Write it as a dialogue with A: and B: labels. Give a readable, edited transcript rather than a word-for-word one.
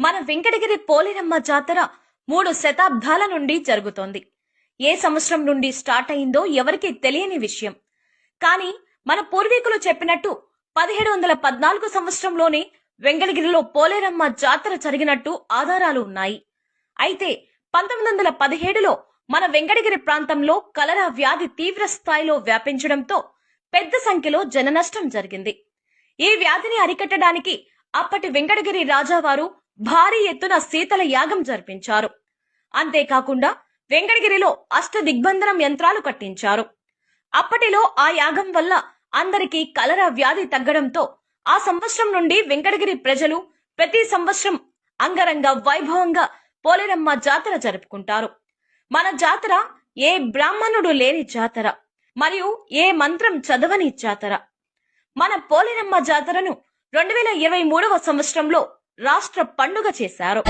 A: మన వెంకటగిరి పోలేరమ్మ జాతర 3 శతాబ్దాల నుండి జరుగుతోంది. ఏ సంవత్సరం నుండి స్టార్ట్ అయిందో ఎవరికీ తెలియని విషయం. కానీ మన పూర్వీకులు చెప్పినట్టు 1714 సంవత్సరంలోనే వెంకటగిరిలో పోలేరమ్మ జాతర జరిగినట్టు ఆధారాలు ఉన్నాయి. అయితే 1917లో మన వెంకటగిరి ప్రాంతంలో కలరా వ్యాధి తీవ్ర స్థాయిలో వ్యాపించడంతో పెద్ద సంఖ్యలో జననష్టం జరిగింది. ఈ వ్యాధిని అరికట్టడానికి అప్పటి వెంకటగిరి రాజావారు భారీ ఎత్తున శీతల యాగం జరిపించారు. అంతేకాకుండా వెంకటగిరిలో అష్టదిగ్బంధనం యంత్రాలు కట్టించారు. అప్పటిలో ఆ యాగం వల్ల అందరికీ కలరా వ్యాధి తగ్గడంతో ఆ సంవత్సరం నుండి వెంకటగిరి ప్రజలు ప్రతి సంవత్సరం అంగరంగ వైభవంగా పోలేరమ్మ జాతర జరుపుకుంటారు. మన జాతర ఏ బ్రాహ్మణుడు లేని జాతర మరియు ఏ మంత్రం చదవని జాతర. మన పోలేరమ్మ జాతరను 2023వ సంవత్సరంలో రాష్ట్ర పండుగ చేశారు.